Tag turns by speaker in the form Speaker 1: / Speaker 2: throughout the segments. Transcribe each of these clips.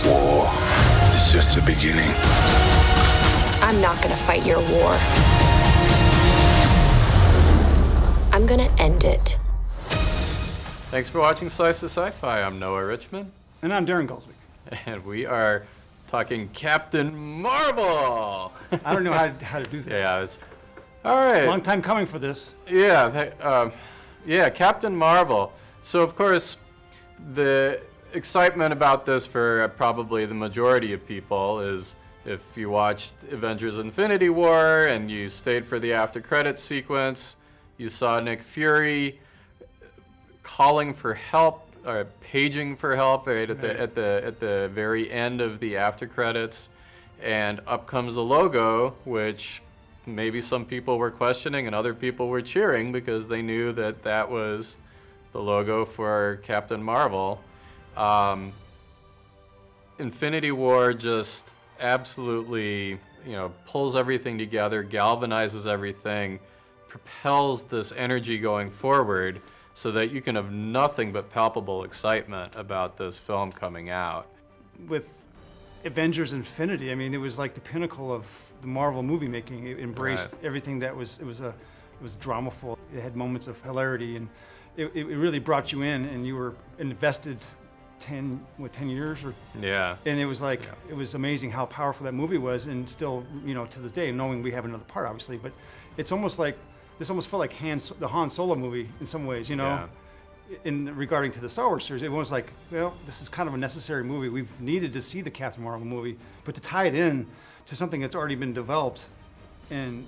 Speaker 1: War is just the beginning.
Speaker 2: I'm not gonna fight your war. I'm gonna end it.
Speaker 3: Thanks for watching Slice of SciFi. I'm Noah Richmond.
Speaker 4: And I'm Daren Goldsby.
Speaker 3: And we are talking Captain Marvel.
Speaker 4: I don't know how to do that.
Speaker 3: Yeah, it's all right.
Speaker 4: Long time coming for this.
Speaker 3: Yeah, Captain Marvel. So of course, the excitement about this for probably the majority of people is if you watched Avengers: Infinity War and you stayed for the after credits sequence, you saw Nick Fury calling for help or paging for help right at the very end of the after credits, and up comes the logo, which maybe some people were questioning and other people were cheering because they knew that that was the logo for Captain Marvel. Infinity War just absolutely, pulls everything together, galvanizes everything, propels this energy going forward so that you can have nothing but palpable excitement about this film coming out.
Speaker 4: With Avengers Infinity, I mean, it was like the pinnacle of the Marvel movie making. It embraced everything that was dramaful. It had moments of hilarity, and it really brought you in, and you were invested 10 years or and it was like it was amazing how powerful that movie was, and still to this day, knowing we have another part obviously, but it's almost like this almost felt like the Han Solo movie in some ways, in regarding to the Star Wars series. It was like, well, this is kind of a necessary movie. We've needed to see the Captain Marvel movie, but to tie it in to something that's already been developed and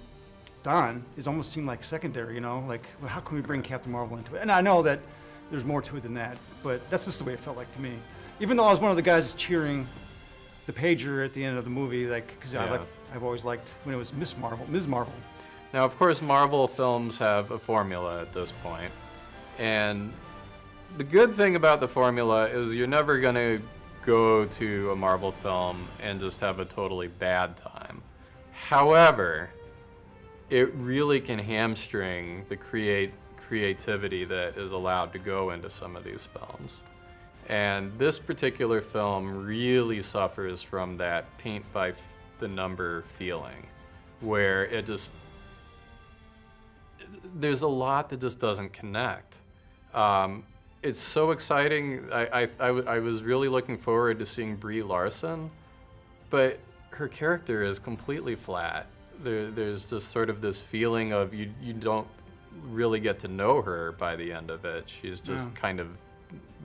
Speaker 4: done is almost seemed like secondary, like, well, how can we bring Captain Marvel into it? And I know that there's more to it than that, but that's just the way it felt like to me. Even though I was one of the guys cheering the pager at the end of the movie, because I've always liked when it was Ms. Marvel.
Speaker 3: Now, of course, Marvel films have a formula at this point, and the good thing about the formula is you're never going to go to a Marvel film and just have a totally bad time. However, it really can hamstring the creativity that is allowed to go into some of these films. And this particular film really suffers from that paint by the number feeling, where there's a lot that just doesn't connect. It's so exciting. I was really looking forward to seeing Brie Larson, but her character is completely flat. There's just sort of this feeling of you don't really get to know her by the end of it. She's just kind of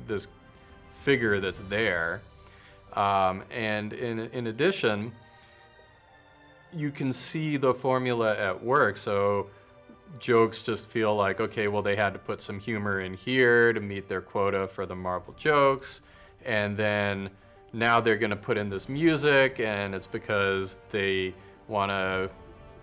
Speaker 3: this figure that's there. And in addition, you can see the formula at work. So jokes just feel like, okay, well, they had to put some humor in here to meet their quota for the Marvel jokes. And then now they're going to put in this music, and it's because they want to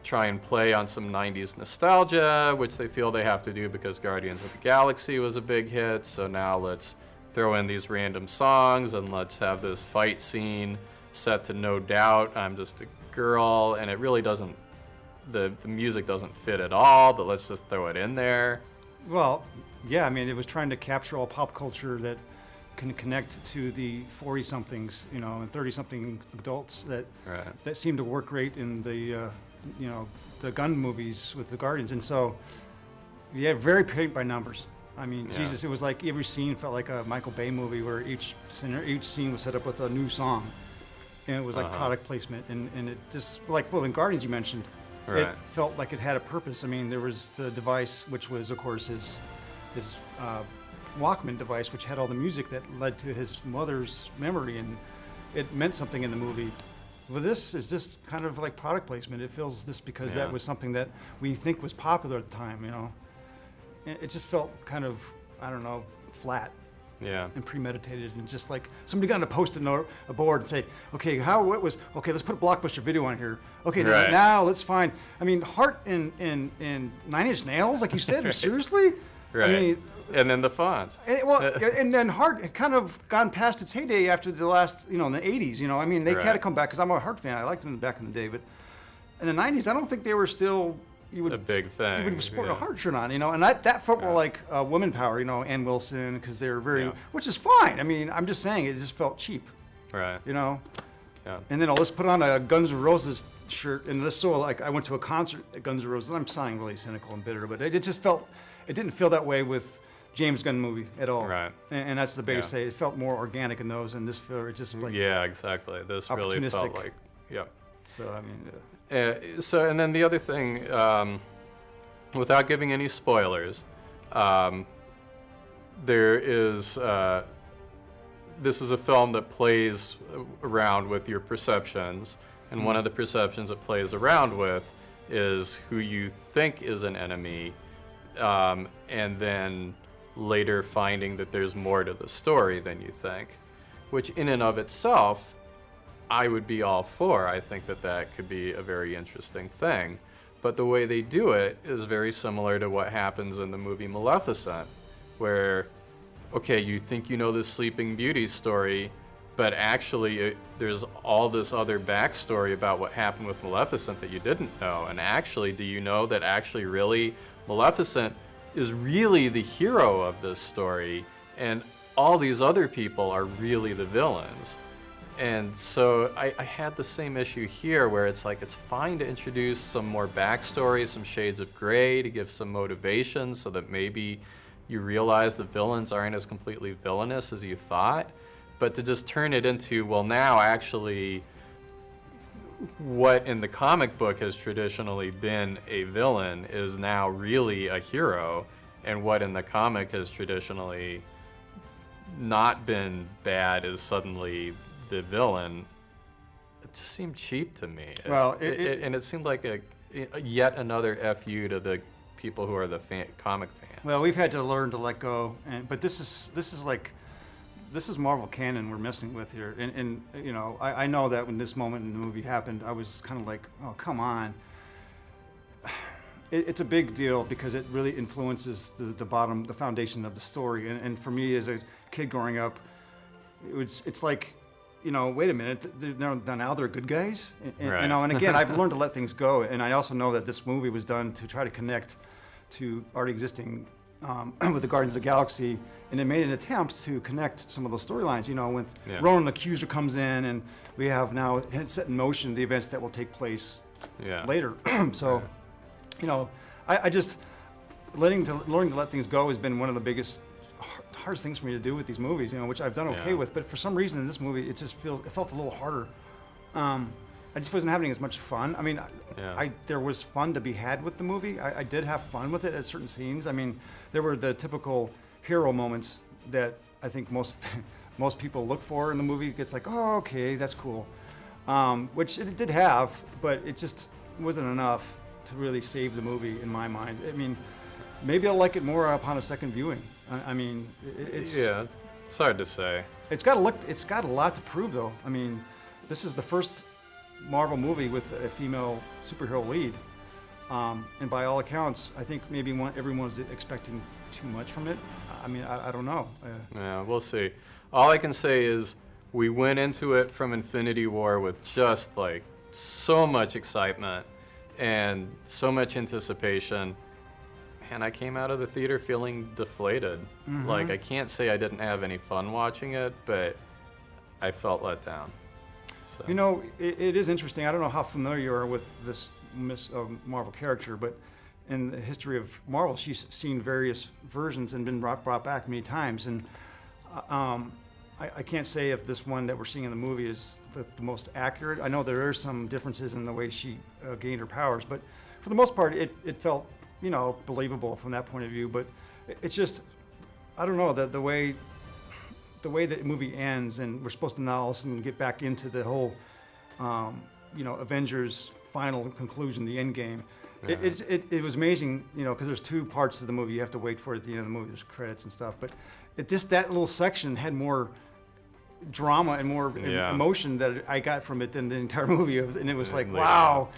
Speaker 3: try and play on some 90s nostalgia, which they feel they have to do because Guardians of the Galaxy was a big hit. So now let's throw in these random songs and let's have this fight scene set to No Doubt, I'm Just a Girl, and it really doesn't, the music doesn't fit at all, but let's just throw it in there.
Speaker 4: Well, yeah, I mean, it was trying to capture all pop culture that can connect to the 40-somethings, and 30-something adults that seem to work great in the the gun movies with the Guardians. And so, yeah, very paint by numbers. I mean, Jesus, it was like every scene felt like a Michael Bay movie where each scene was set up with a new song. And it was like product placement. And it just, in Guardians you mentioned, it felt like it had a purpose. I mean, there was the device, which was, of course, his Walkman device, which had all the music that led to his mother's memory, and it meant something in the movie. Well, this is just kind of like product placement. It feels just because that was something that we think was popular at the time, It just felt kind of, I don't know, flat. And premeditated, and just like somebody got on a post-it note, a board, and say, okay, let's put a Blockbuster video on here. Okay, now let's find, I mean, Heart and 9 Inch Nails, like you said, seriously?
Speaker 3: Right.
Speaker 4: I mean,
Speaker 3: and then the fonts.
Speaker 4: And then Heart had kind of gone past its heyday after the last, in the 80s, I mean, they had to come back, because I'm a Heart fan. I liked them back in the day, but in the 90s, I don't think they were still
Speaker 3: a big thing.
Speaker 4: You would sport a Heart shirt on, and that felt more like women power, Ann Wilson, because they were very, which is fine. I mean, I'm just saying, it just felt cheap.
Speaker 3: Right.
Speaker 4: You know.
Speaker 3: Yeah.
Speaker 4: And then let's put on a Guns N' Roses shirt, and this so like I went to a concert at Guns N' Roses. And I'm sounding really cynical and bitter, but it didn't feel that way with James Gunn movie at all.
Speaker 3: Right.
Speaker 4: And that's the biggest say. It felt more organic in those, and this felt it just like
Speaker 3: Yeah, exactly. This really felt
Speaker 4: opportunistic.
Speaker 3: like, yeah.
Speaker 4: So I mean,
Speaker 3: So, and then the other thing, without giving any spoilers, there is, this is a film that plays around with your perceptions, and one of the perceptions it plays around with is who you think is an enemy, and then later finding that there's more to the story than you think, which in and of itself, I would be all for. I think that that could be a very interesting thing. But the way they do it is very similar to what happens in the movie Maleficent, where, okay, you think you know this Sleeping Beauty story, but actually there's all this other backstory about what happened with Maleficent that you didn't know. And actually, do you know that actually really Maleficent is really the hero of this story, and all these other people are really the villains? And so I had the same issue here, where it's like it's fine to introduce some more backstory, some shades of gray, to give some motivation so that maybe you realize the villains aren't as completely villainous as you thought. But to just turn it into, well, now actually what in the comic book has traditionally been a villain is now really a hero, and what in the comic has traditionally not been bad is suddenly the villain. It just seemed cheap to me.
Speaker 4: Well,
Speaker 3: and it seemed like a yet another FU to the people who are the comic fans.
Speaker 4: well, we've had to learn to let go, but this is Marvel canon we're messing with here. And you know, I know that when this moment in the movie happened, I was kind of like, oh, come on. It's a big deal because it really influences the foundation of the story. And for me, as a kid growing up, it's like, you know, wait a minute, now they're good guys?
Speaker 3: Right.
Speaker 4: You know, and again, I've learned to let things go. And I also know that this movie was done to try to connect to already existing with the Guardians of the Galaxy, and it made an attempt to connect some of those storylines, you know, with Ronan the Accuser comes in, and we have now set in motion the events that will take place later. So, you know, I just, learning to let things go has been one of the biggest, hardest things for me to do with these movies, you know, which I've done okay with, but for some reason in this movie, it felt a little harder. I just wasn't having as much fun. I mean, there was fun to be had with the movie. I did have fun with it at certain scenes. I mean, there were the typical hero moments that I think most people look for in the movie. It's like, oh, okay, that's cool, which it did have, but it just wasn't enough to really save the movie in my mind. I mean, maybe I'll like it more upon a second viewing. I mean, it's
Speaker 3: hard to say.
Speaker 4: It's got a lot to prove, though. I mean, this is the first Marvel movie with a female superhero lead, and by all accounts, I think maybe everyone's expecting too much from it. I mean, I don't know.
Speaker 3: Yeah, we'll see. All I can say is we went into it from Infinity War with just like so much excitement and so much anticipation, and I came out of the theater feeling deflated.
Speaker 4: Mm-hmm.
Speaker 3: Like, I can't say I didn't have any fun watching it, but I felt let down. So.
Speaker 4: You know, it is interesting. I don't know how familiar you are with this Marvel character, but in the history of Marvel, she's seen various versions and been brought back many times. And I can't say if this one that we're seeing in the movie is the most accurate. I know there are some differences in the way she gained her powers, but for the most part, it felt, you know, believable from that point of view. But it's just, I don't know, the way the movie ends, and we're supposed to now all of a sudden get back into the whole, you know, Avengers final conclusion, the Endgame. Yeah. It was amazing, you know, because there's two parts to the movie. You have to wait for it at the end of the movie. There's credits and stuff, but that little section had more drama and more emotion that I got from it than the entire movie. And it was like, wow.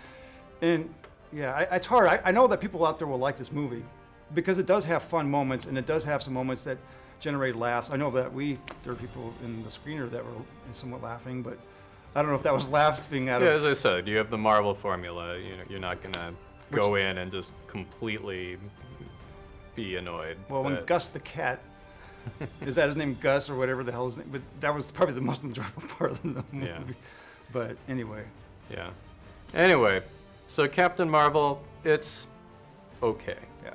Speaker 4: And it's hard. I know that people out there will like this movie because it does have fun moments, and it does have some moments that generate laughs. I know that there are people in the screener that were somewhat laughing, but I don't know if that was laughing out of...
Speaker 3: Yeah, as I said, you have the Marvel formula. You know, you're not going to go in and just completely be annoyed.
Speaker 4: Well, when Gus the cat Is that his name, Gus, or whatever the hell his name? But that was probably the most enjoyable part of the movie.
Speaker 3: Yeah.
Speaker 4: But anyway.
Speaker 3: Yeah. Anyway, so Captain Marvel, it's okay.
Speaker 4: Yeah.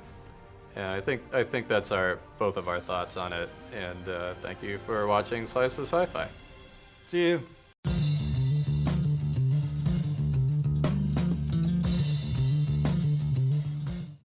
Speaker 3: And I think that's both of our thoughts on it. And thank you for watching Slice of SciFi.
Speaker 4: See you.